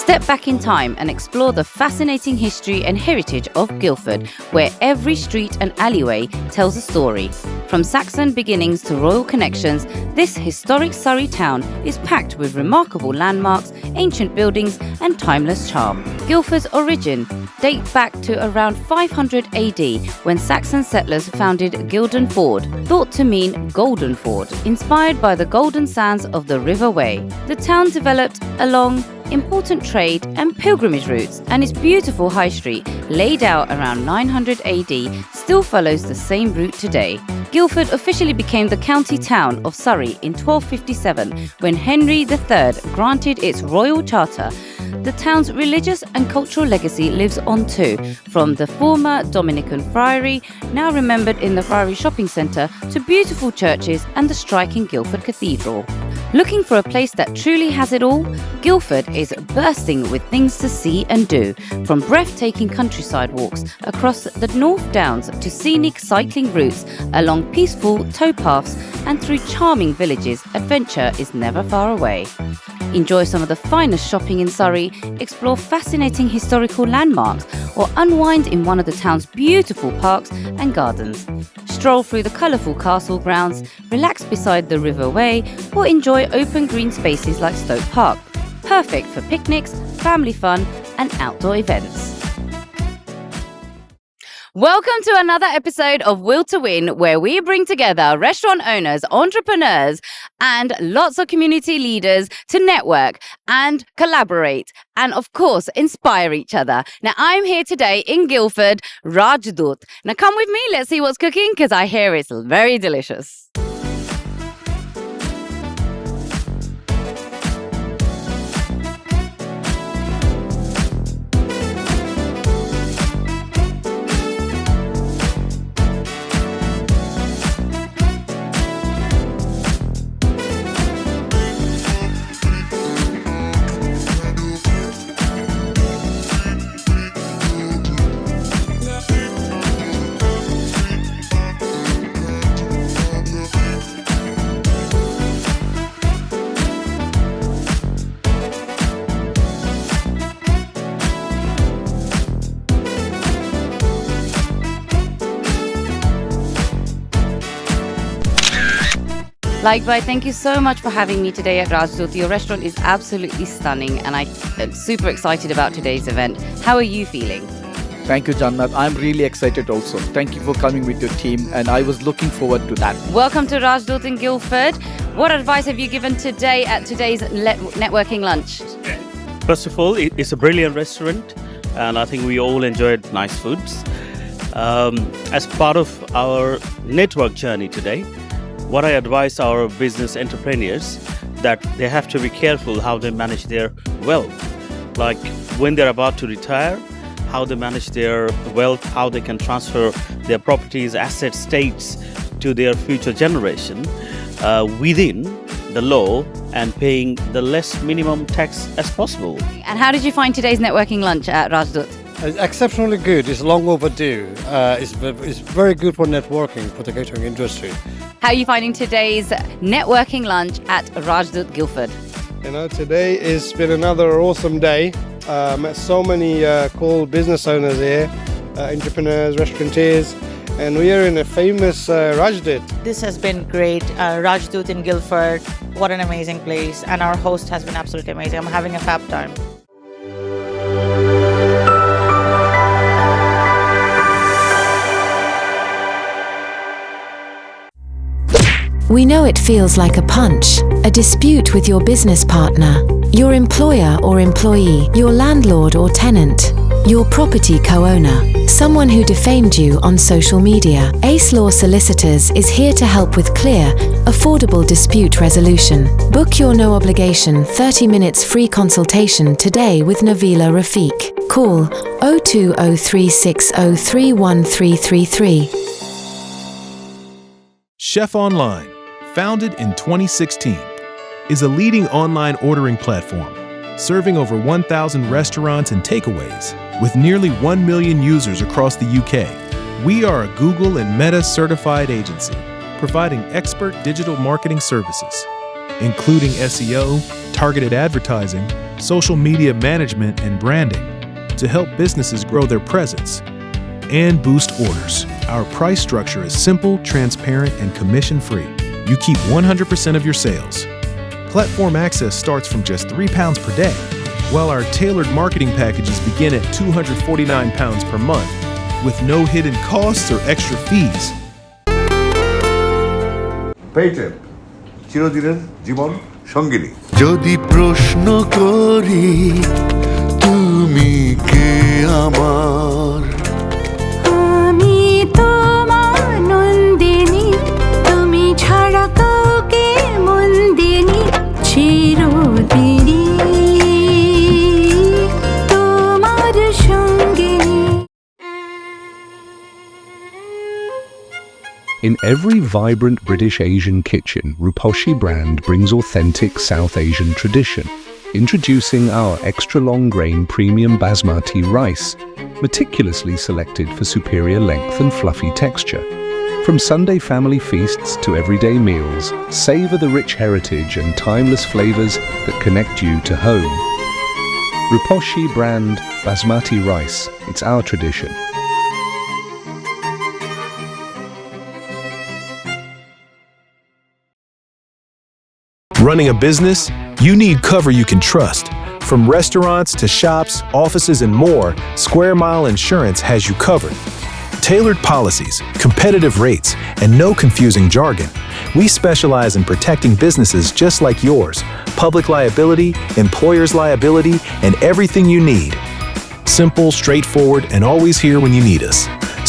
Step back in time and explore the fascinating history and heritage of Guildford, where every street and alleyway tells a story. From Saxon beginnings to royal connections, this historic Surrey town is packed with remarkable landmarks, ancient buildings and timeless charm. Guildford's origin date back to around 500 AD when Saxon settlers founded Gilden Ford, thought to mean Golden Ford, inspired by the golden sands of the River Wey. The town developed along important trade and pilgrimage routes, and its beautiful high street, laid out around 900 AD, still follows the same route today. Guildford officially became the county town of Surrey in 1257 when Henry III granted its royal charter. The town's religious and cultural legacy lives on too, from the former Dominican Friary, now remembered in the Friary Shopping Centre, to beautiful churches and the striking Guildford Cathedral. Looking for a place that truly has it all? Guildford is bursting with things to see and do, from breathtaking countryside walks across the North Downs to scenic cycling routes along peaceful towpaths and through charming villages. Adventure is never far away. Enjoy some of the finest shopping in Surrey, explore fascinating historical landmarks, or unwind in one of the town's beautiful parks and gardens. Stroll through the colourful castle grounds, relax beside the River Wey, or enjoy open green spaces like Stoke Park. Perfect for picnics, family fun, and outdoor events. Welcome to another episode of Will to Win, where we bring together restaurant owners, entrepreneurs, and lots of community leaders to network and collaborate and, of course, inspire each other. Now, I'm here today in Guildford, Rajdut. Now, come with me. Let's see what's cooking, because I hear it's very delicious. Like, thank you so much for having me today at Rajdut. Your restaurant is absolutely stunning and I'm super excited about today's event. How are you feeling? Thank you, Jannat. I'm really excited also. Thank you for coming with your team and I was looking forward to that. Welcome to Rajdut in Guildford. What advice have you given today at today's networking lunch? First of all, it's a brilliant restaurant and I think we all enjoyed nice foods. As part of our network journey today, what I advise our business entrepreneurs that they have to be careful how they manage their wealth. Like when they're about to retire, how they manage their wealth, how they can transfer their properties, assets, states to their future generation within the law and paying the less minimum tax as possible. And how did you find today's networking lunch at Rajdut? It's exceptionally good. It's long overdue. It's very good for networking for the catering industry. How are you finding today's networking lunch at Rajdut Guildford? You know, today has been another awesome day. Met so many cool business owners here, entrepreneurs, restaurateurs, and we are in a famous Rajdut. This has been great. Rajdut in Guildford, what an amazing place, and our host has been absolutely amazing. I'm having a fab time. We know it feels like a punch, a dispute with your business partner, your employer or employee, your landlord or tenant, your property co-owner, someone who defamed you on social media. Ace Law Solicitors is here to help with clear, affordable dispute resolution. Book your no-obligation 30 minutes free consultation today with Nabila Rafiq. Call 0203603133. Chef Online, founded in 2016, is a leading online ordering platform serving over 1,000 restaurants and takeaways with nearly 1 million users across the UK. We are a Google and Meta certified agency providing expert digital marketing services, including SEO, targeted advertising, social media management, and branding to help businesses grow their presence and boost orders. Our price structure is simple, transparent, and commission-free. You keep 100% of your sales. Platform access starts from just £3 per day, while our tailored marketing packages begin at £249 per month, with no hidden costs or extra fees. Patent চিরদিনের জীবন সঙ্গিনী। যদি প্রশ্ন করি তুমি কে আমার, আমি তোমার নন্দিনী, তুমি ছাড়া কাউকে মন দিনি, চিরদিনই তোমার সঙ্গিনী। In every vibrant British Asian kitchen, Ruposhi brand brings authentic South Asian tradition. Introducing our extra long grain premium basmati rice, meticulously selected for superior length and fluffy texture. From Sunday family feasts to everyday meals, savor the rich heritage and timeless flavors that connect you to home. Ruposhi brand basmati rice, it's our tradition. Running a business? You need cover you can trust. From restaurants to shops, offices, and more, Square Mile Insurance has you covered. Tailored policies, competitive rates, and no confusing jargon. We specialize in protecting businesses just like yours, public liability, employer's liability, and everything you need. Simple, straightforward, and always here when you need us.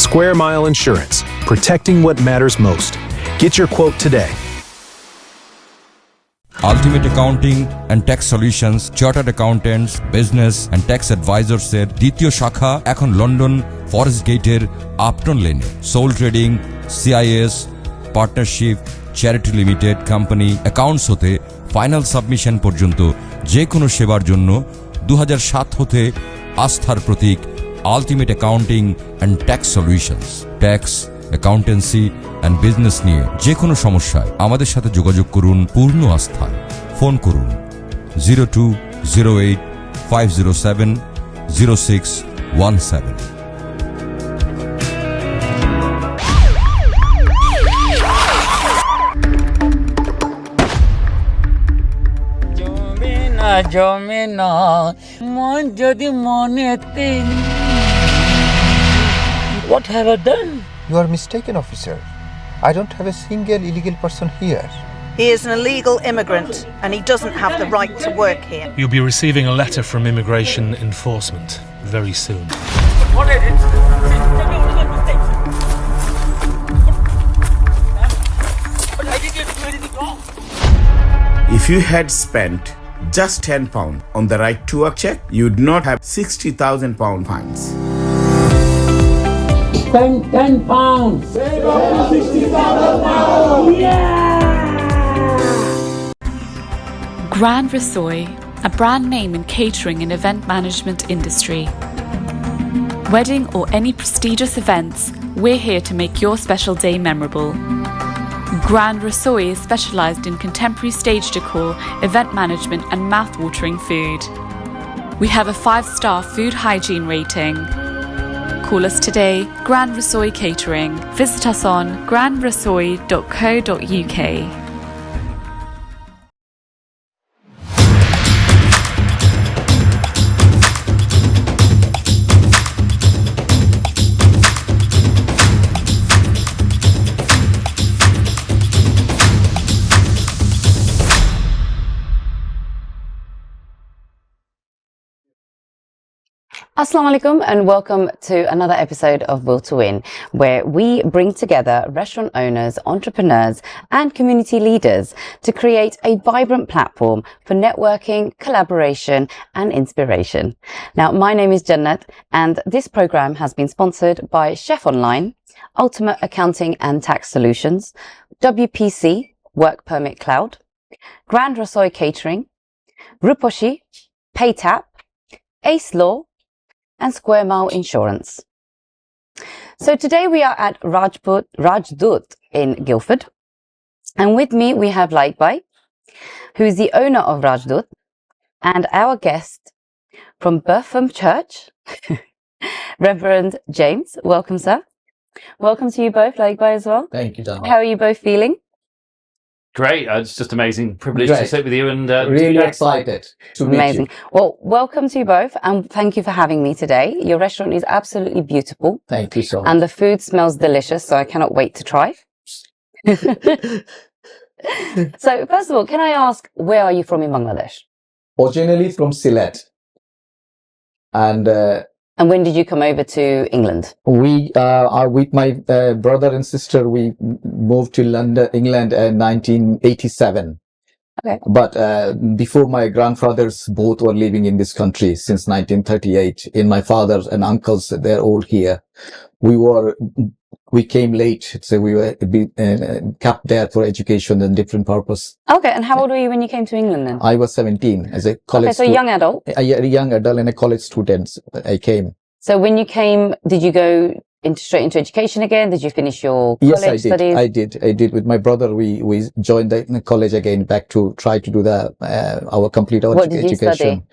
Square Mile Insurance, protecting what matters most. Get your quote today. Ultimate Accounting and Tax Solutions, Chartered Accountants, Business and Tax Advisors এর দ্বিতীয় শাখা এখন London forest গেটের Upton লেনে। Sole trading, CIS, partnership, charity limited company, accounts হতে final submission পর্যন্ত যে কোনো সেবার জন্য 2007 হতে আস্থার প্রতীক ultimate accounting and tax solutions. Tax, accountancy and business নিয়ে যে কোনো সমস্যায় আমাদের সাথে যোগাযোগ করুন পূর্ণ আস্থায়। ফোন করুন 0208 507 0617। জমে না মন যদি মনেতে। What have I done? You are mistaken, officer. I don't have a single illegal person here. He is an illegal immigrant and he doesn't have the right to work here. You'll be receiving a letter from Immigration Enforcement very soon. If you had spent just £10 on the right to work check, you would not have £60,000 fines. Spend £10. Save up to £60,000. Yeah! Grand Rasoy, a brand name in catering and event management industry. Wedding or any prestigious events, we're here to make your special day memorable. Grand Rasoy is specialised in contemporary stage decor, event management and mouth-watering food. We have a 5-star food hygiene rating. Call us today, Grand Rasoy Catering. Visit us on grandrasoy.co.uk. Assalamu alaikum and welcome to another episode of Will to Win, where we bring together restaurant owners, entrepreneurs and community leaders to create a vibrant platform for networking, collaboration and inspiration. Now, my name is Jannat and this program has been sponsored by Chef Online, Ultimate Accounting and Tax Solutions, WPC, Work Permit Cloud, Grand Rasoy Catering, Ruposhi, PayTap, Ace Law and Square Mile Insurance. So today we are at Rajdut in Guildford, and with me we have Laikbai, who is the owner of Rajdut, and our guest from Burpham Church, Reverend James. Welcome, sir. Welcome to you both, likewise as well. Thank you, Dana. How are you both feeling? Great. It's just amazing privilege Great. to sit with you and Really excited to meet Amazing. you. Well, welcome to you both, and thank you for having me today. Your restaurant is absolutely beautiful. Thank you so much. And the food smells delicious, so I cannot wait to try. So, first of all, can I ask, where are you from in Bangladesh? Originally from Sylhet. And when did you come over to England? we are with my brother and sister. We moved to London, England in 1987. Okay. But before, my grandfathers both were living in this country since 1938. In my father and uncles, they're all here. We came late, so we were kept there for education and different purpose. Okay, and how old were you when you came to England then? I was 17 as a college. Okay, so young adult. A young adult and a college student. I came. So when you came, did you go straight into education again? Did you finish your college studies? I did. With my brother, we joined the college again, back to try to do complete our What did you education. study?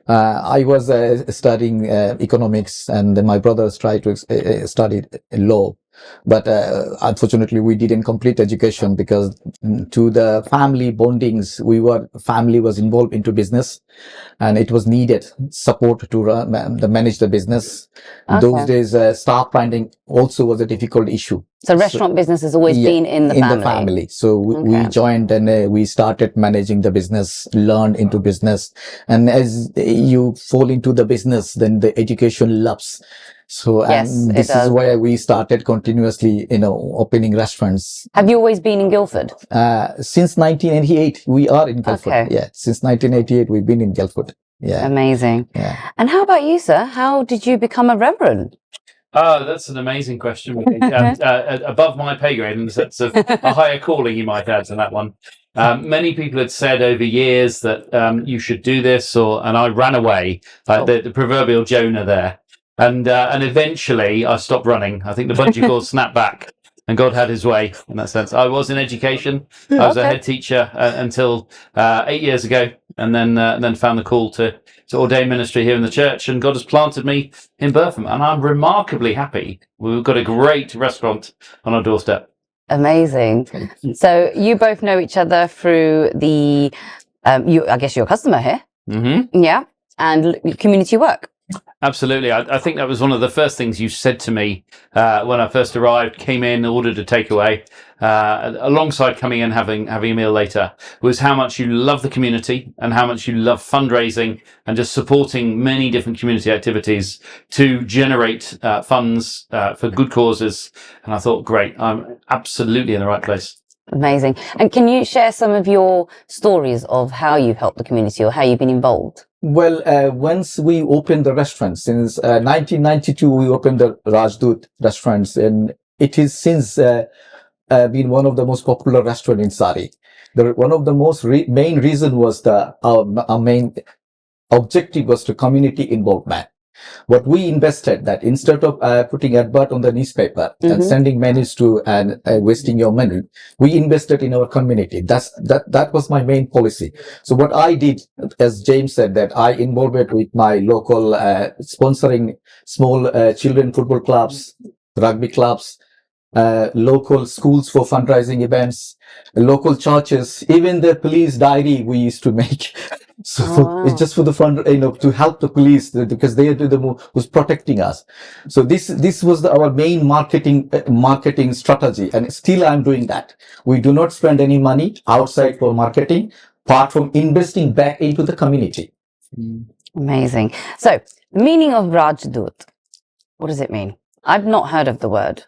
I was studying economics, and then my brothers tried to study law. But unfortunately, we didn't complete education because to the family bondings, family was involved into business, and it was needed support to manage the business. Okay. Those days, staff finding also was a difficult issue. So restaurant business has always been in the family? So we joined, and we started managing the business, learned into business. And as you fall into the business, then the education loves. So and this is why we started continuously, opening restaurants. Have you always been in Guildford? Since 1988, we are in Guildford. Okay. Yeah, since 1988, we've been in Guildford. Yeah. Amazing. Yeah. And how about you, sir? How did you become a reverend? Oh, that's an amazing question. Above my pay grade, in the sense of a higher calling, you might add to that one. Many people had said over years that you should do this, and I ran away, like the proverbial Jonah there. And eventually I stopped running. I think the bungee cord snapped back, and God had his way in that sense. I was in education. I was a head teacher until 8 years ago, and then found the call to ordain ministry here in the church. And God has planted me in Burpham, and I'm remarkably happy. We've got a great restaurant on our doorstep. Amazing. So you both know each other through the, I guess you're a customer here. Mm-hmm. Yeah. And community work. Absolutely. I think that was one of the first things you said to me when I first arrived, came in, ordered a takeaway, alongside coming in having a meal later, was how much you love the community and how much you love fundraising and just supporting many different community activities to generate funds for good causes. And I thought, great, I'm absolutely in the right place. Amazing. And can you share some of your stories of how you've helped the community or how you've been involved? Well, once we opened the restaurant, since 1992, we opened the Rajdut restaurants, and it has since been one of the most popular restaurants in Sari. One of the most main reason was our main objective was to community involvement. What we invested that instead of putting advert on the newspaper and sending menus to and wasting your money, we invested in our community. That was my main policy. So what I did, as James said, that I involved with my local sponsoring small children football clubs, rugby clubs, local schools for fundraising events, local churches, even the police diary we used to make. So it's just for the fund, to help the police because they are who's protecting us. So this was our main marketing strategy, and still I'm doing that. We do not spend any money outside for marketing, apart from investing back into the community. Amazing. So, meaning of Rajdut, what does it mean? I've not heard of the word.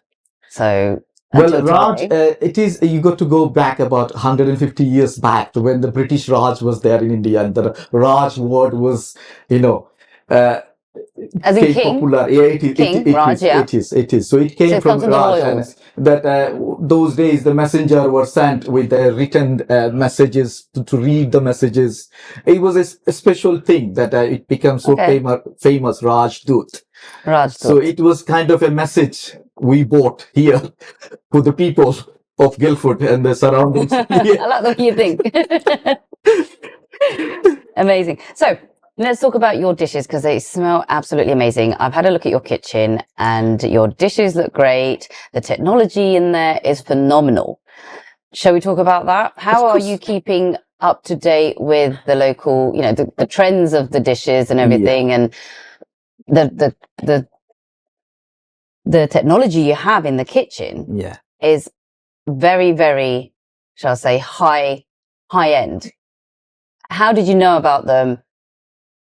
So, well, Raj, it is, you got to go back about 150 years back to when the British Raj was there in India, and the Raj word was, as in king? Popular. Yeah, it is. So it came from Raj, and that those days the messenger were sent with written messages to read the messages. It was a special thing that it became so famous, Rajdut. So it was kind of a message we bought here for the people of Guildford and the surroundings. I like the way you think. Amazing. So let's talk about your dishes because they smell absolutely amazing. I've had a look at your kitchen and your dishes look great. The technology in there is phenomenal. Shall we talk about that? How are you keeping up to date with the local, you know, the trends of the dishes and everything, and the technology you have in the kitchen is very, very, shall I say, high end. How did you know about them?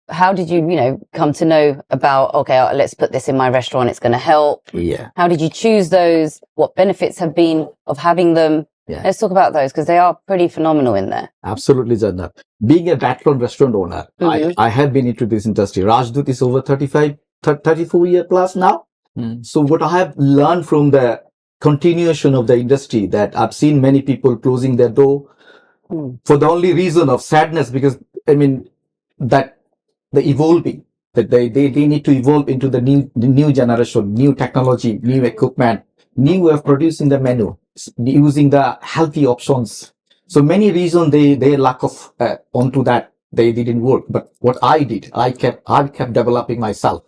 How did you, come to know about, okay, let's put this in my restaurant, it's going to help? Yeah. How did you choose those? What benefits have been of having them? Yeah. Let's talk about those because they are pretty phenomenal in there. Absolutely, Jannat. Being a veteran restaurant owner, I have been into this industry. Rajdut is over 34 year plus now. So what I have learned from the continuation of the industry, that I've seen many people closing their door for the only reason of sadness, because that the evolving, that they need to evolve into the new generation, new technology, new equipment, new way of producing the menu, using the healthy options. So many reasons they lack of onto that, they didn't work. But what I did, I kept developing myself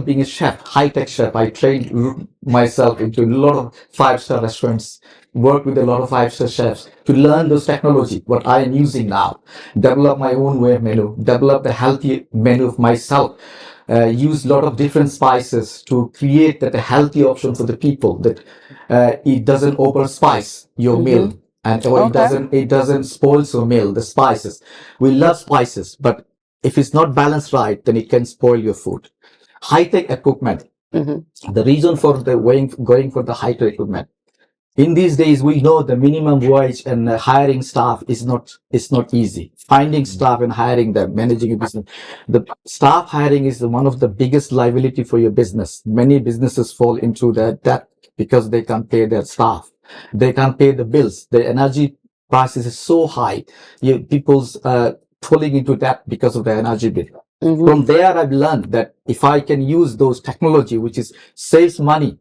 being a chef, high-tech chef. I trained myself into a lot of 5-star restaurants, work with a lot of 5-star chefs to learn those technology, what I am using now, develop my own way of menu, develop the healthy menu of myself, use a lot of different spices to create that a healthy option for the people, that it doesn't over spice your meal, and it doesn't spoil your meal, the spices. We love spices, but if it's not balanced right, then it can spoil your food. High-tech equipment. The reason for the going for the high-tech equipment. In these days, we know the minimum wage and hiring staff is not easy. Finding staff and hiring them, managing a business. The staff hiring is one of the biggest liability for your business. Many businesses fall into that because they can't pay their staff. They can't pay the bills. The energy prices is so high. People's falling into that because of the energy bill. From there, I've learned that if I can use those technology, which is saves money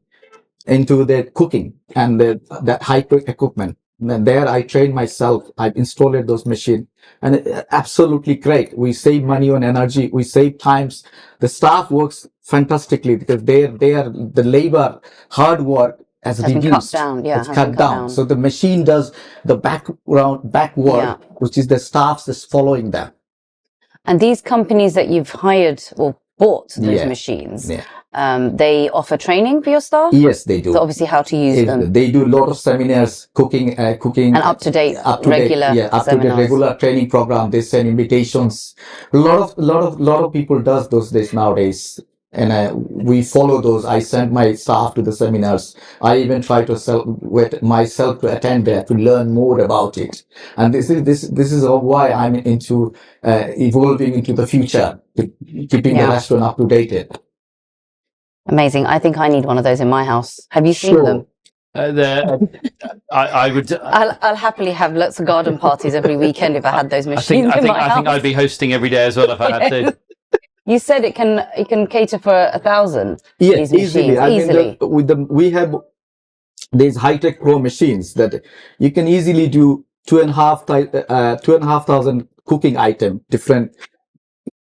into the cooking and that high-tech equipment, then there I trained myself. I've installed those machines, and absolutely great. We save money on energy. We save times. The staff works fantastically because the labor, hard work has reduced. Cut down. Yeah, it's cut down. So the machine does the back work, which is the staffs that's following them. And these companies that you've hired or bought those machines, they offer training for your staff? Yes, they do. So obviously how to use them. They do a lot of seminars, cooking and up-to-date regular training program. They send invitations. A lot of people does those days nowadays. And we follow those. I send my staff to the seminars. I even try to myself to attend there to learn more about it. And this is why I'm into evolving into the future, keeping the restaurant up to date. Amazing. I think I need one of those in my house. Have you seen them? I would. I'll happily have lots of garden parties every weekend if I had those machines in my house. I think I'd be hosting every day as well if I had to. You said it can cater for 1,000. Yes, easily. Easily. We have these high-tech pro machines that you can easily do 2,500 cooking item. Different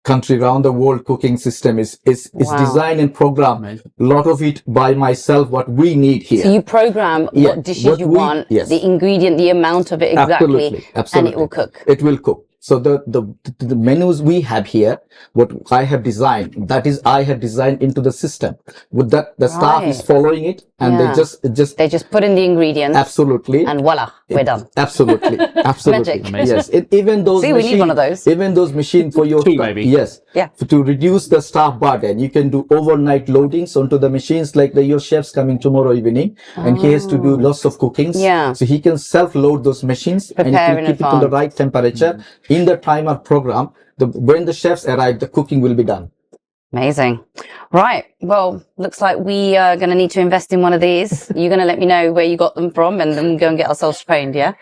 country around the world cooking system is designed and programmed. A lot of it by myself. What we need here. So you program what dishes you want, the ingredient, the amount of it exactly, and it will cook. It will cook. So the menus we have here, what I have designed, that is I have designed into the system. With that, the staff is following it, and they just put in the ingredients. Absolutely. And voila, we're done. Absolutely. Magic. Yes. Even those we need one of those. Even those machines for your two, maybe. Yes. Yeah. To reduce the staff burden, you can do overnight loadings onto the machines, like your chef's coming tomorrow evening, and he has to do lots of cookings. Yeah. So he can self-load those machines and he can keep it to the right temperature. In the timer program, when the chefs arrive, the cooking will be done. Amazing. Right. Well, looks like we are going to need to invest in one of these. You're going to let me know where you got them from, and then we'll go and get ourselves trained, yeah?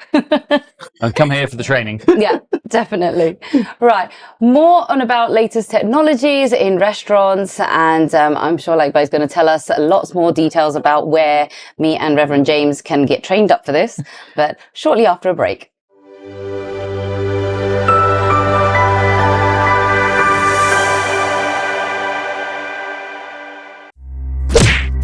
And come here for the training. Yeah, definitely. Right. More on about latest technologies in restaurants, and I'm sure Lakbay's going to tell us lots more details about where me and Reverend James can get trained up for this, but shortly after a break.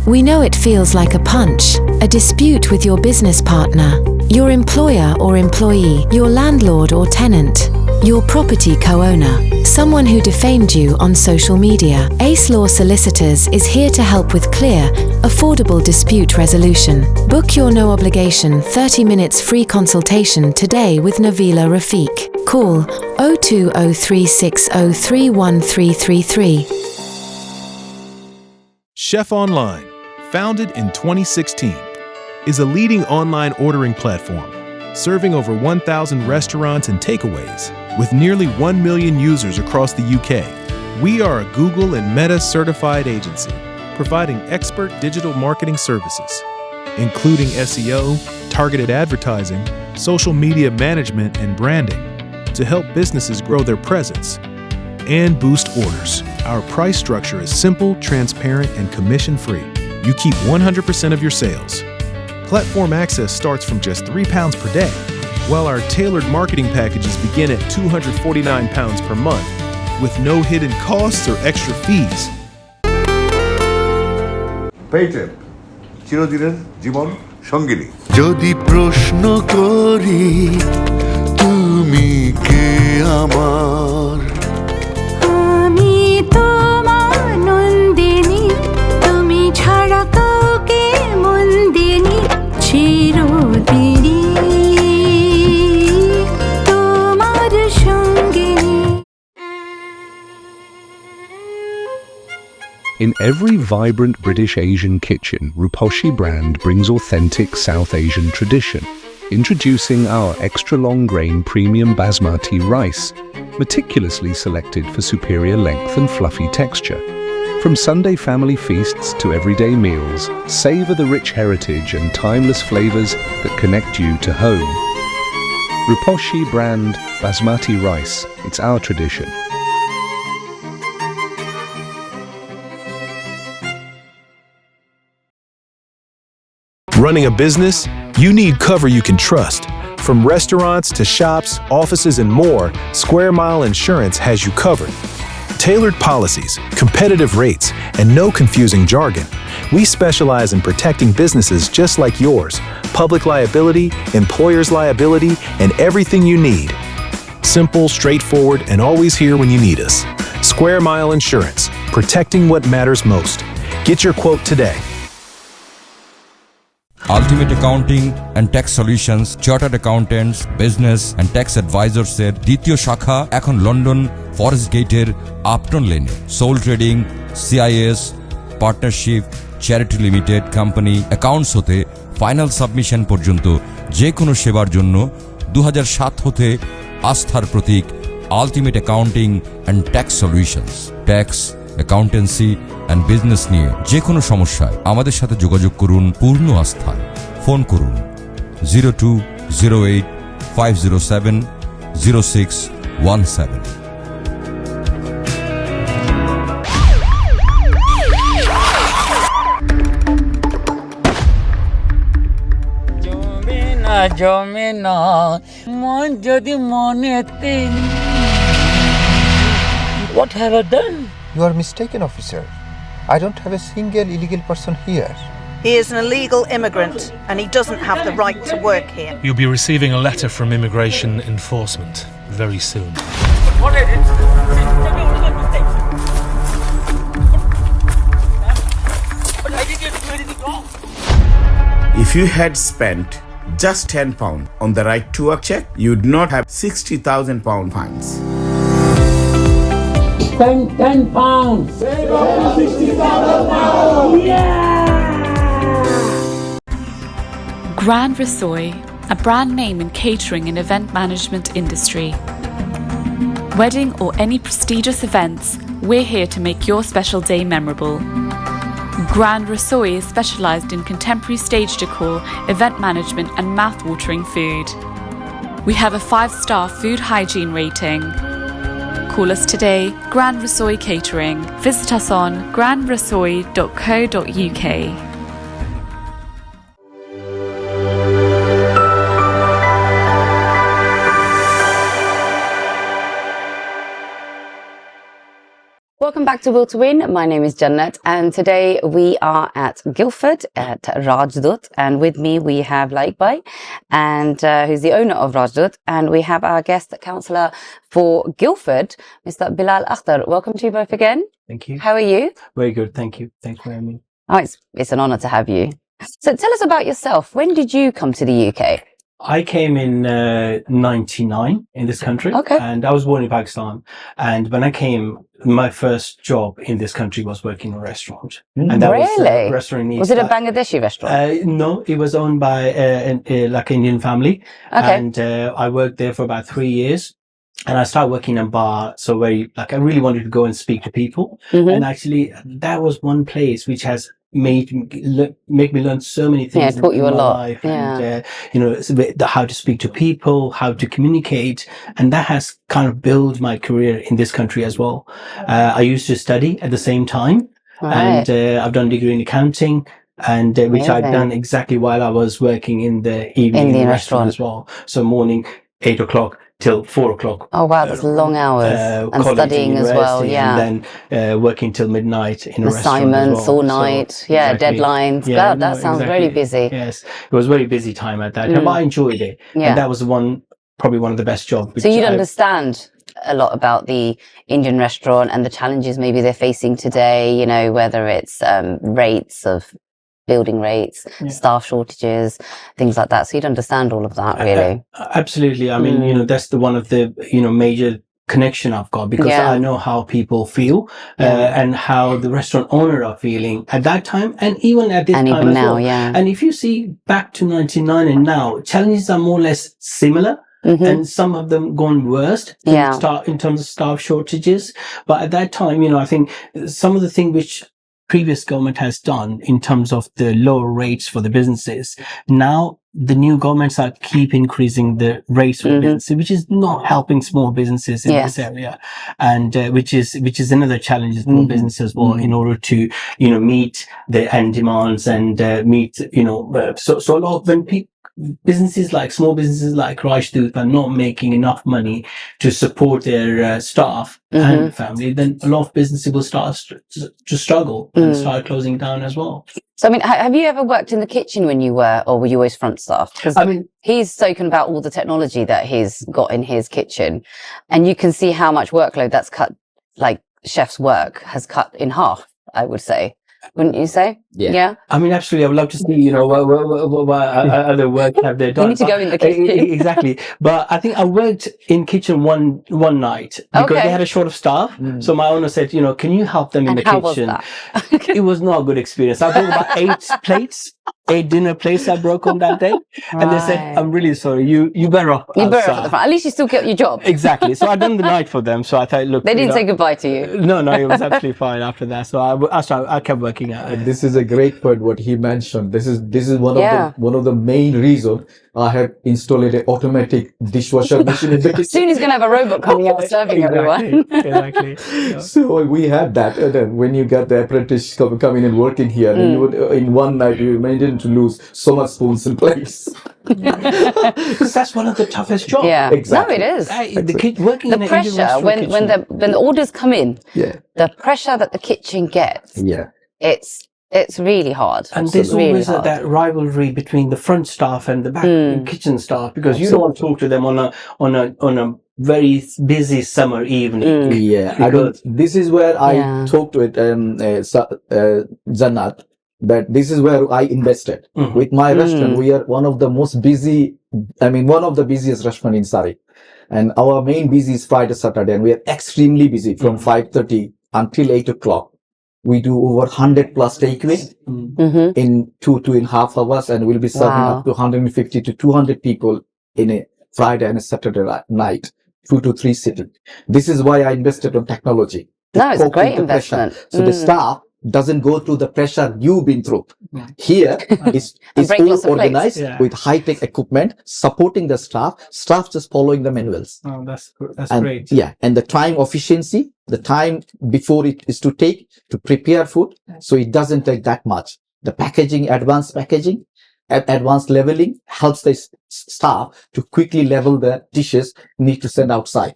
We know it feels like a punch, a dispute with your business partner, your employer or employee, your landlord or tenant, your property co-owner, someone who defamed you on social media. Ace Law Solicitors is here to help with clear, affordable dispute resolution. Book your no-obligation 30 minutes free consultation today with Nabila Rafiq. Call 0203603133. Chef Online, founded in 2016, is a leading online ordering platform serving over 1,000 restaurants and takeaways with nearly 1 million users across the UK. We are a Google and Meta certified agency providing expert digital marketing services, including SEO, targeted advertising, social media management, and branding to help businesses grow their presence and boost orders. Our price structure is simple, transparent, and commission-free. You keep 100% of your sales. Platform access starts from just £3 per day, while our tailored marketing packages begin at £249 per month, with no hidden costs or extra fees. Paytm, চিরদিনের জীবন সঙ্গিনী। যদি প্রশ্ন করি তুমি কে আমার, আমি তোমার নন্দিনী, তুমি ছাড়া কাউকে মন দিনি, চিরদিনই তোমার সঙ্গিনী। In every vibrant British Asian kitchen, Ruposhi brand brings authentic South Asian tradition, introducing our extra long grain premium basmati rice, meticulously selected for superior length and fluffy texture. From Sunday family feasts to everyday meals, savor the rich heritage and timeless flavors that connect you to home. Ruposhi brand basmati rice, it's our tradition. Running a business? You need cover you can trust. From restaurants to shops, offices, and more, Square Mile Insurance has you covered. Tailored policies, competitive rates, and no confusing jargon. We specialize in protecting businesses just like yours, public liability, employer's liability, and everything you need. Simple, straightforward, and always here when you need us. Square Mile Insurance, protecting what matters most. Get your quote today. Ultimate Accounting and Tax Solutions, Chartered Accountants, Business and Tax Advisors এর দ্বিতীয় শাখা এখন London forest গেটের Upton লেনে। Sole trading, CIS, partnership, charity limited company, accounts হতে final submission পর্যন্ত যে কোনো সেবার জন্য 2007 হতে আস্থার প্রতীক ultimate accounting and tax solutions. Tax, accountancy and business নিয়ে যে কোনো সমস্যায় আমাদের সাথে যোগাযোগ করুন পূর্ণ আস্থায়। ফোন করুন 0208 507 0617। জমে না মন যদি মনেতে। What have I done? You are mistaken, officer. I don't have a single illegal person here. He is an illegal immigrant and he doesn't have the right to work here. You'll be receiving a letter from immigration enforcement very soon. What I did? I didn't do anything wrong. If you had spent just £10 on the right to work check, you'd not have £60,000 fines. Spend £10. Save up to £60,000. Yeah! Grand Rasoy, a brand name in catering and event management industry. Wedding or any prestigious events, we're here to make your special day memorable. Grand Rasoy is specialized in contemporary stage decor, event management and mouth-watering food. We have a 5-star food hygiene rating. Call us today, Grand Rasoy Catering. Visit us on grandrasoy.co.uk. Welcome back to Will to Win. My name is Jannat, and today we are at Guildford at Rajdut, and with me we have Laik Bhai, and who's the owner of Rajdut, and we have our guest counsellor for Guildford, Mr. Bilal Akhtar. Welcome to you both again. Thank you. How are you? Very good, thank you. Thanks for having me. Oh, it's an honour to have you. So tell us about yourself. When did you come to the UK? I came in 99 in this country, and I was born in Pakistan. And when I came, my first job in this country was working in a restaurant, and that was a restaurant. Was it a Bangladeshi restaurant? No, it was owned by like an Indian family, and I worked there for about 3 years. And I started working in a bar, so I really wanted to go and speak to people. And actually, that was one place which has make me learn so many things. Yeah, taught you a lot. Life, and how to speak to people, how to communicate, and that has kind of built my career in this country as well. I used to study at the same time, and I've done a degree in accounting, and which I've done exactly while I was working in the evening in the restaurant as well. So morning 8 o'clock till 4 o'clock. Oh wow, that's long hours. And studying as well, yeah. And then working till midnight in a restaurant assignments as well. all night, deadlines. Yeah, God, that sounds very busy. Yes, it was very busy time at that time, but I enjoyed it. Yeah. And that was probably one of the best jobs. So you'd understand a lot about the Indian restaurant and the challenges maybe they're facing today, whether it's building rates, staff shortages, things like that. So you'd understand all of that, really. Absolutely. I mean, that's one of the, major connection I've got, because I know how people feel and how the restaurant owner are feeling at that time and even at this time even as now, well. yeah. And if you see back to 99 and now, challenges are more or less similar. And some of them gone worse in terms of staff shortages. But at that time, I think some of the things which previous government has done in terms of the lower rates for the businesses, now the new governments are keep increasing the rates for the businesses, which is not helping small businesses in this area, and which is another challenge for businesses as well, in order to meet the end demands and meet so a lot of when people small businesses like Rajdut are not making enough money to support their staff and family, then a lot of businesses will start to struggle and start closing down as well. So, I mean, have you ever worked in the kitchen when you were, or were you always front staff? Because he's spoken about all the technology that he's got in his kitchen, and you can see how much workload that's cut, like chef's work has cut in half, I would say. Wouldn't you say? Yeah. I mean, absolutely. I would love to see, what other work have they done. You need to go in the kitchen. Exactly. But I think I worked in kitchen one night because they had a short of staff. So my owner said, can you help them in the kitchen? Was that? It was not a good experience. I broke about 8 dinner plates I broke on that day. And they said, I'm really sorry. You better off You better outside. at the front. At least you still get your job. Exactly. So I done the night for them. So I thought, look. They didn't say goodbye to you. No, it was absolutely fine after that. So I kept working at it. This is a great point what he mentioned. This is one of the main reasons I have installed an automatic dishwasher machine in the kitchen. Soon he's going to have a robot coming out serving everyone. Exactly. So we had that. And then when you got the apprentice coming and working here, and you would, in one night you managed to lose so much spoons and plates. Because that's one of the toughest jobs. Yeah, exactly. No, it is. Working in the an pressure Indian when the orders come in, the pressure that the kitchen gets, it's really hard. And there's really always hard. that rivalry between the front staff and the back kitchen staff, because you don't want to talk to them on a very busy summer evening. This is where I talked with Jannat, that this is where I invested. With my restaurant, we are one of the busiest restaurant in Surrey. And our main busy is Friday, Saturday, and we are extremely busy from 5:30 until 8 o'clock. We do over 100 plus takeaway in 2.5 hours, and we'll be serving up to 150 to 200 people in a Friday and a Saturday night, 2 to 3 sitting. This is why I invested on technology. No, it's a great investment. So the staff doesn't go through the pressure you've been through. Here it's all organized with high-tech equipment, supporting the staff just following the manuals. Oh, that's great. Yeah, and the time efficiency, the time before it is to take to prepare food, so it doesn't take that much. The packaging, advanced leveling helps the staff to quickly level the dishes need to send outside.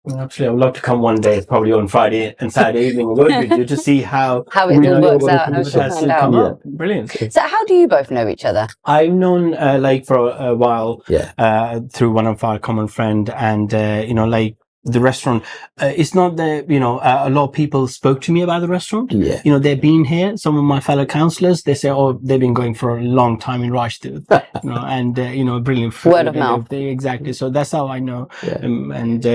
Absolutely, I would love to come one day, probably on Friday and Saturday evening, and work with you to see how it all works out, how it all panned out. come up. Brilliant. So how do you both know each other? I've known for a while through one of our common friend, and the restaurant. It's not that a lot of people spoke to me about the restaurant. Yeah. They've been here. Some of my fellow councillors, they say, "Oh, they've been going for a long time in Rajdut," and brilliant food. Word of mouth. Exactly. So that's how I know. And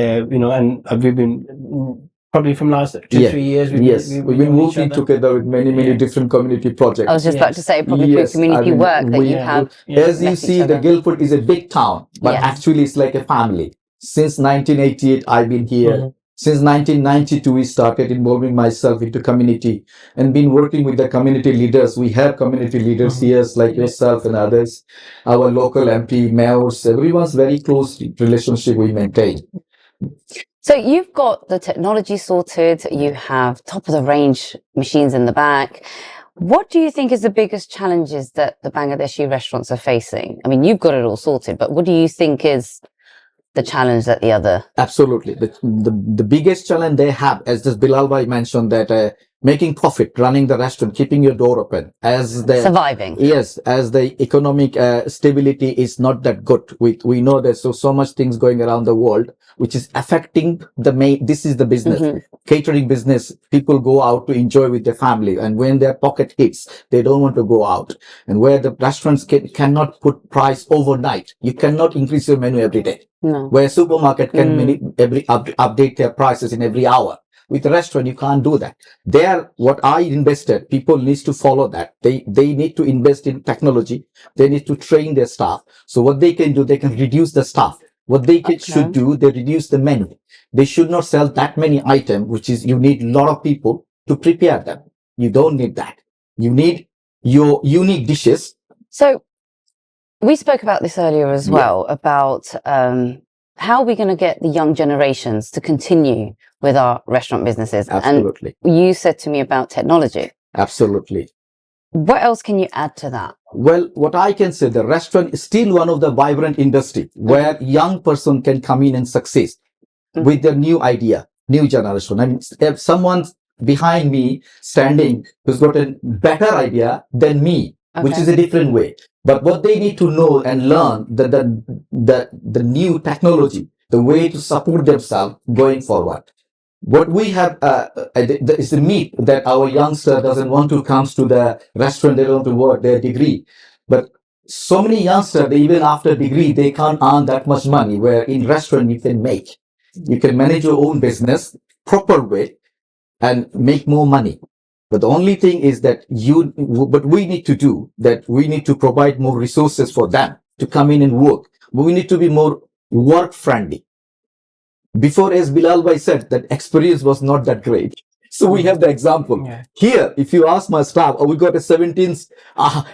we've been. Probably from last 2-3 years. We've been working together with many different community projects. I was just about to say, probably through community work that you have. As you see, the Guildford is a big town, but actually it's like a family. Since 1988, I've been here. Since 1992, we started involving myself into community and been working with the community leaders. We have community leaders here, like yourself and others, our local MP, mayors, everyone's very close relationship we maintain. So you've got the technology sorted, you have top of the range machines in the back. What do you think is the biggest challenges that the Bangladeshi restaurants are facing? I mean, you've got it all sorted, but what do you think is the challenge that the other? Absolutely. The biggest challenge they have, as this Bilal Bhai mentioned, that making profit, running the restaurant, keeping your door open, as the surviving. Yes, as the economic stability is not that good. We know there's so much things going around the world, which is affecting this is the business, catering business. People go out to enjoy with their family, and when their pocket hits, they don't want to go out. And where the restaurants cannot put price overnight, you cannot increase your menu every day. No. Where supermarket can update their prices in every hour. With a restaurant, you can't do that. There, what I invested, people needs to follow that. They need to invest in technology. They need to train their staff. So what they can do, they can reduce the staff. What they should do, they reduce the menu. They should not sell that many items, which is you need a lot of people to prepare them. You don't need that. You need your unique dishes. So we spoke about this earlier as well, about how are we going to get the young generations to continue with our restaurant businesses? Absolutely. And you said to me about technology. Absolutely. What else can you add to that? Well, what I can say, the restaurant is still one of the vibrant industry where young person can come in and succeed with their new idea, new generation. I mean, if someone's behind me standing who's got a better idea than me, which is a different way. But what they need to know and learn the new technology, the way to support themselves going forward. What we have is a myth that our youngster doesn't want to come to the restaurant, they don't want to work their degree. But so many youngsters, even after degree, they can't earn that much money, where in restaurant you can make. You can manage your own business proper way and make more money. But the only thing is that what we need to do, that we need to provide more resources for them to come in and work. We need to be more work friendly. Before, as Bilal Bhai said, that experience was not that great. So we have the example. Here, if you ask my staff, we got a 17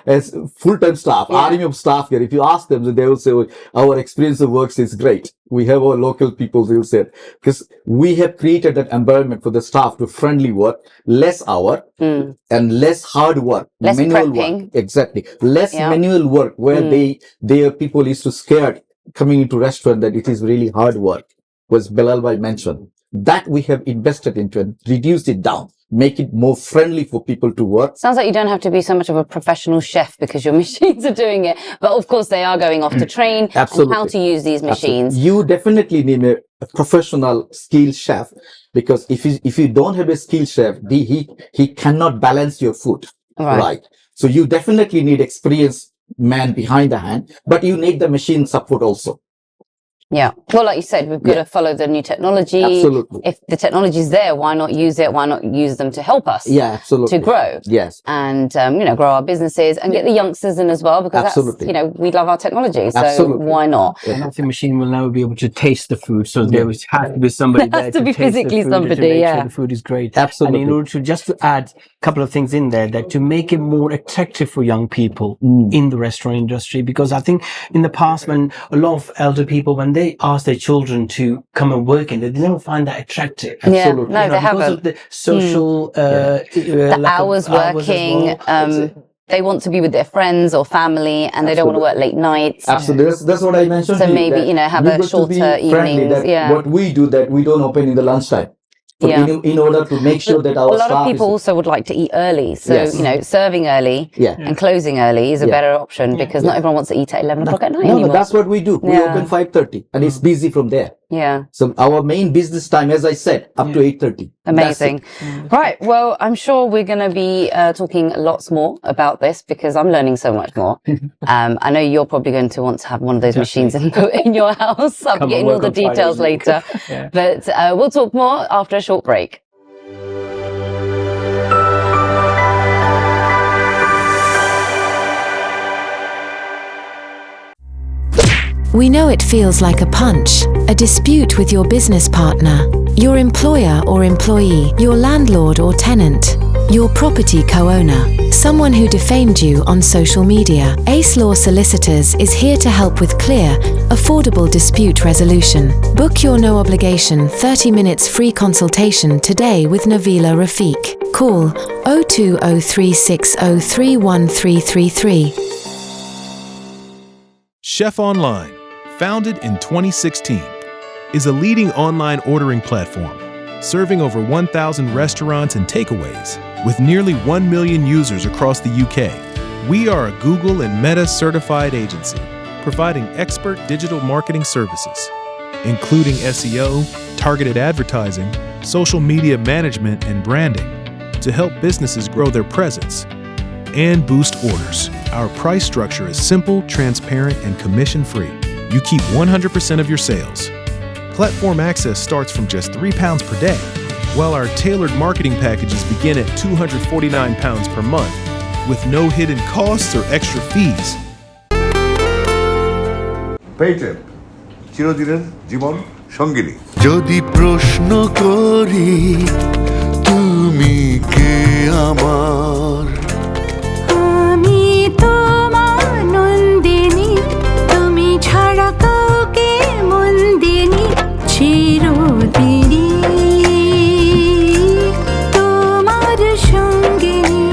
as full-time staff, army of staff here. If you ask them, they will say, our experience of works is great. We have our local people who will say, because we have created that environment for the staff to friendly work, less hour and less hard work, less manual prepping. work. Exactly. Less manual work where their people is to scared coming into restaurant that it is really hard work, was Bilal Bhai mentioned. That we have invested into and reduced it down, make it more friendly for people to work. Sounds like you don't have to be so much of a professional chef because your machines are doing it. But of course, they are going off to train and how to use these machines. Absolutely. You definitely need a professional skilled chef, because if you don't have a skilled chef, he cannot balance your food. Right. So you definitely need experienced man behind the hand, but you need the machine support also. Yeah. Well, like you said, we've got to follow the new technology. Absolutely. If the technology is there, why not use it? Why not use them to help us? Yeah, absolutely. To grow. Yes. And, grow our businesses and get the youngsters in as well, because that's, we love our technology. So why not? And the machine will now be able to taste the food. So there has to be somebody there to be taste physically the food, somebody, to make sure the food is great. Absolutely. And in order to add a couple of things in there, that to make it more attractive for young people in the restaurant industry, because I think in the past, when a lot of elder people, when they ask their children to come and work in it, they don't find that attractive. Absolutely. No, they haven't. Because of the social the hours working. they want to be with their friends or family and they don't want to work late nights. Absolutely. That's what I mentioned. So maybe, have a shorter evenings. What we do, that we don't open in the lunchtime. But in order to make sure that our staff a lot of people also would like to eat early. So, serving early and closing early is a better option because not everyone wants to eat at 11 o'clock at night anymore. No, that's what we do. We open 5:30 and it's busy from there. Yeah. So our main business time, as I said, up to 8:30. Amazing. Right. Well, I'm sure we're going to be talking lots more about this because I'm learning so much more. I know you're probably going to want to have one of those machines in your house. I'm getting all the details later. But we'll talk more after a short break. We know it feels like a punch, a dispute with your business partner, your employer or employee, your landlord or tenant, your property co-owner, someone who defamed you on social media. Ace Law Solicitors is here to help with clear, affordable dispute resolution. Book your no-obligation 30 minutes free consultation today with Nabila Rafiq. Call 02036031333. Chef Online, founded in 2016, is a leading online ordering platform serving over 1,000 restaurants and takeaways with nearly 1 million users across the UK. We are a Google and Meta certified agency providing expert digital marketing services, including SEO, targeted advertising, social media management, and branding to help businesses grow their presence and boost orders. Our price structure is simple, transparent, and commission-free. You keep 100% of your sales. Platform access starts from just £3 per day, while our tailored marketing packages begin at £249 per month, with no hidden costs or extra fees. পেটেপ চিরদিনের জীবন সঙ্গিনী। যদি প্রশ্ন করি তুমি কে আমার, আমি তোমার নন্দিনী, তুমি ছাড়া কাউকে মন দিনি, চিরদিনই তোমার সঙ্গিনী।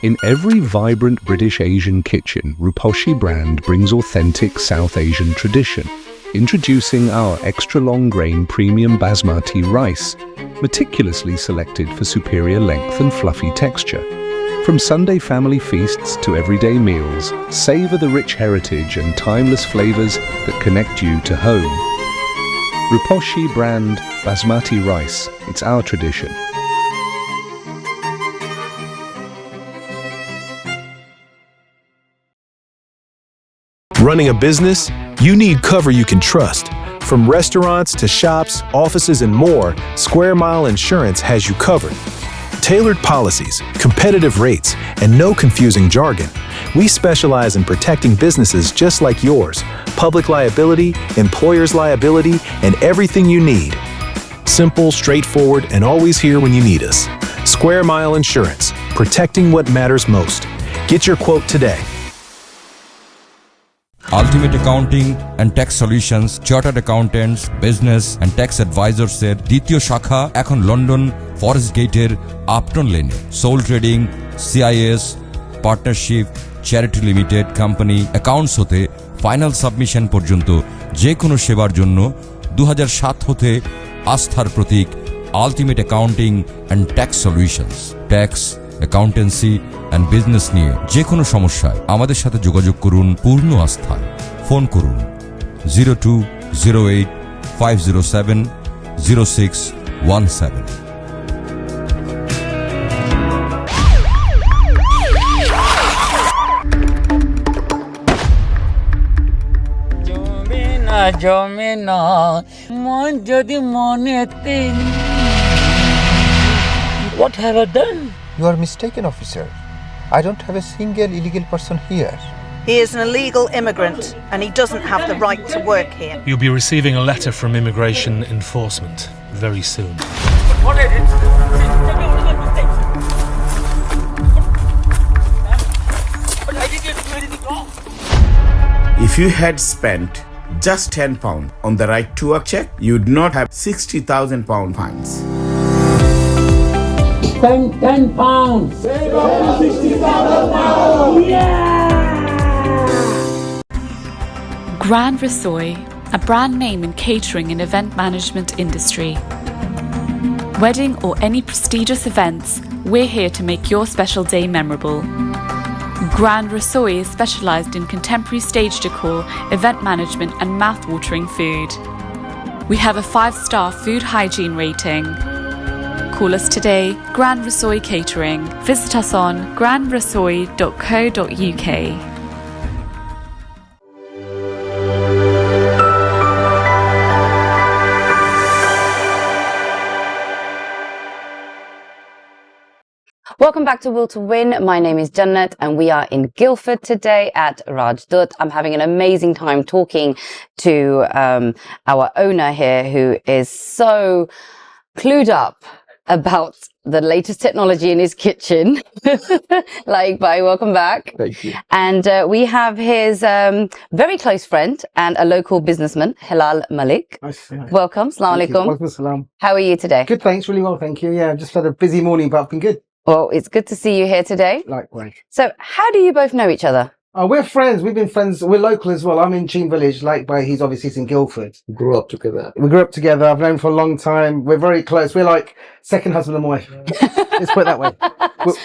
In every vibrant British Asian kitchen, Ruposhi brand brings authentic South Asian tradition, introducing our extra long grain premium basmati rice, meticulously selected for superior length and fluffy texture. From Sunday family feasts to everyday meals, savor the rich heritage and timeless flavors that connect you to home. Ruposhi brand basmati rice, it's our tradition. Running a business? You need cover you can trust. From restaurants to shops, offices, and more, Square Mile Insurance has you covered. Tailored policies, competitive rates, and no confusing jargon. We specialize in protecting businesses just like yours, public liability, employer's liability, and everything you need. Simple, straightforward, and always here when you need us. Square Mile Insurance, protecting what matters most. Get your quote today. Ultimate Accounting and Tax Solutions, Chartered Accountants, Business and Tax Advisors এর দ্বিতীয় শাখা এখন London forest গেটের Upton লেনে। Sole trading, CIS, partnership, charity limited company, accounts হতে final submission পর্যন্ত যে কোনো সেবার জন্য 2007 হতে আস্থার প্রতীক ultimate accounting and tax solutions. Tax, accountancy and business নিয়ে যে কোনো সমস্যায় আমাদের সাথে যোগাযোগ করুন পূর্ণ আস্থায়। ফোন করুন 0208 507 0617। জমে না মন যদি মনেতে। What have I done? You are mistaken, officer. I don't have a single illegal person here. He is an illegal immigrant and he doesn't have the right to work here. You'll be receiving a letter from immigration enforcement very soon. What I did? But I didn't do anything wrong. If you had spent just £10 on the right to work check, you would not have £60,000 fines. spend 10 pounds. Save up to 60,000 pounds. Grand Rasoy, a brand name in catering and event management industry. Wedding or any prestigious events, we're here to make your special day memorable. Grand Rasoy is specialised in contemporary stage decor, event management and mouth-watering food. We have a 5-star food hygiene rating. Call us today, Grand Rasoy Catering. Visit us on grandrasoy.co.uk. Welcome back to Will to Win. My name is Jannat and we are in Guildford today at Rajdut. I'm having an amazing time talking to our owner here who is so clued up about the latest technology in his kitchen. Like, bye, welcome back. Thank you. And we have his very close friend and a local businessman, Hilal Malik. Nice. Welcome. Assalamu alaikum. Welcome, salam. How are you today? Good, thanks. Really well, thank you. Yeah, just had a busy morning, but I've been good. Well, it's good to see you here today. Likewise. So, how do you both know each other? We're friends. We've been friends. We're local as well. I'm in Cheam Village, he's obviously in Guildford. We grew up together. We grew up together. I've known him for a long time. We're very close. We're like second husband and wife. Let's put it that way.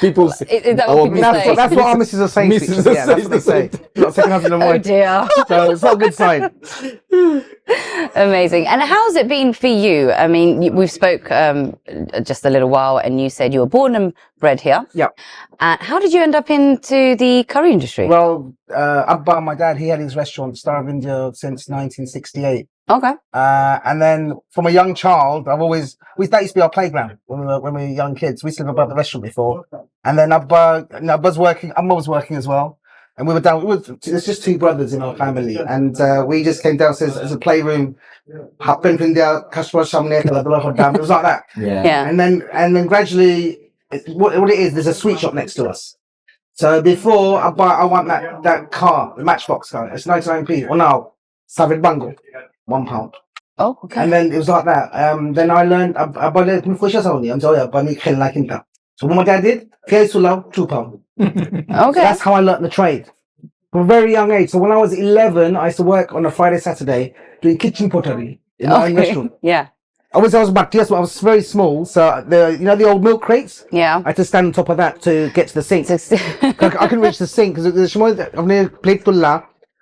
People say, Is that what people say? That's what our missus are saying. Yeah, that's what they say. Not second husband and wife. Oh dear. So it's not a good sign. Amazing. And how's it been for you? I mean, we've spoke just a little while and you said you were born and bred here. Yeah. How did you end up into the curry industry? Well, Abba, my dad, he had his restaurant, Star of India, since 1968. Okay. And then from a young child, that used to be our playground when we were young kids. We used to live above the restaurant before. And then Abba's working, Amma was working as well. And we were down, there's just two brothers in our family. And we just came downstairs as a playroom. It was like that. Yeah. And then gradually, what it is, there's a sweet shop next to us. So before I want that car, the Matchbox car, it's 99p. Well, now, Savage Bangle, £1. Oh, okay. And then it was like that. Then I learned, so what my dad did, £2. Okay. So that's how I learned the trade. From a very young age. So when I was 11, I used to work on a Friday, Saturday, doing kitchen pottery in my own restaurant. Yeah. I was back, yes, but I was very small. So the old milk crates? Yeah. I had to stand on top of that to get to the sink. I couldn't reach the sink because the plate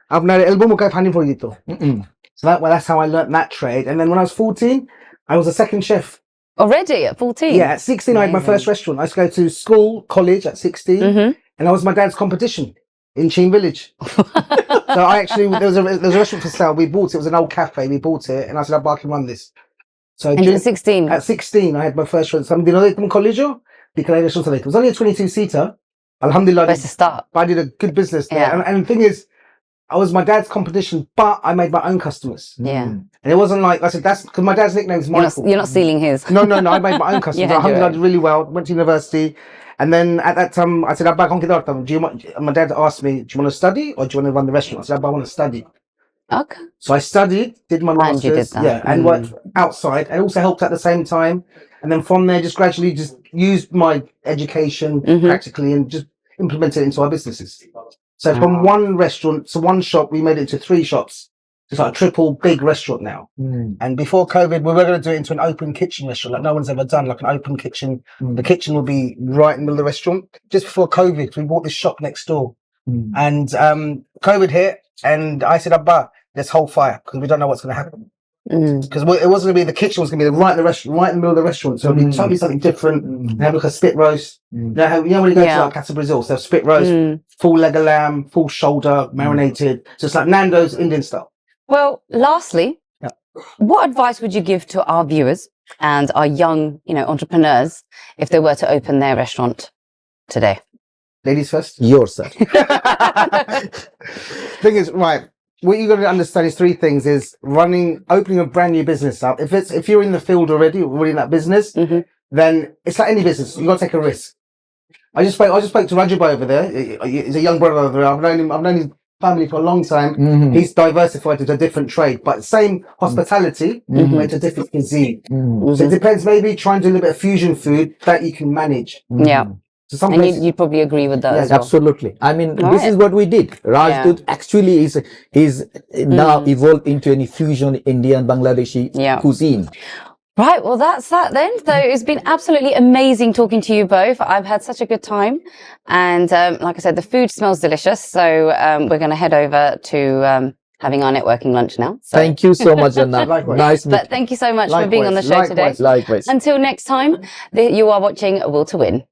I've never elbow mukai pani for you. So that's how I learnt that trade. And then when I was 14, I was a second chef. Already at 14? Yeah, at 16 I had my first restaurant. I used to go to school, college at 16, and I was my dad's competition in Cheam Village. So I actually, there was a restaurant for sale. We bought it. It was an old cafe. We bought it, and I said, I can run this. So at 16? At 16, I had my first restaurant. College, it was only a 22-seater. Alhamdulillah. Best to start. But I did a good business there. Yeah. And the thing is, I was my dad's competition, but I made my own customers. Yeah. And it wasn't like, I said, that's because my dad's nickname is Michael. You're not stealing his. No, I made my own customers. Alhamdulillah, I did really well. Went to university. And then at that time, I said, Abba, my dad asked me, do you want to study or do you want to run the restaurant? I said, Abba, I want to study. Okay. So I studied, did my And you masters, did that. and worked outside. I also helped at the same time. And then from there, just gradually just used my education practically and just implemented it into our businesses. So from one restaurant to one shop, we made it into 3 shops. It's like a triple big restaurant now. And before COVID, we were going to do it into an open kitchen restaurant, like no one's ever done, like an open kitchen. The kitchen will be right in the middle of the restaurant. Just before COVID, we bought this shop next door. And COVID hit, and I said, Abba, let's hold fire, because we don't know what's going to happen. Because it wasn't going to be the kitchen, was going to be right in the restaurant, right in the middle of the restaurant. So it'd be totally something different. They have like a spit roast. You know when you go to like Casa Brazil, so spit roast, full leg of lamb, full shoulder, marinated, just like Nando's Indian style. Well, lastly, what advice would you give to our viewers and our young, entrepreneurs if they were to open their restaurant today? Ladies first. Yours, sir. Thing is, right. What you got to understand is 3 things: is opening a brand new business up. If you're in the field already in that business, then it's like any business. You got to take a risk. I just spoke to Rajab over there. He's a young brother over there. I've known him family for a long time. Mhm. He's diversified into a different trade, but same hospitality, made a different cuisine. So it depends. Maybe try and do a little bit of fusion food that you can manage. Yeah. So some And places, you'd probably agree with that as well. Absolutely. I mean, All this right. is what we did. Rajdut actually is now evolved into any fusion Indian Bangladeshi cuisine. Right, well, that's that then. So it's been absolutely amazing talking to you both. I've had such a good time. And like I said, the food smells delicious. So we're going to head over to having our networking lunch now. So. Thank you so much, Anna. Nice meeting. But thank you so much for being on the show today. Likewise. Until next time, you are watching Will to Win.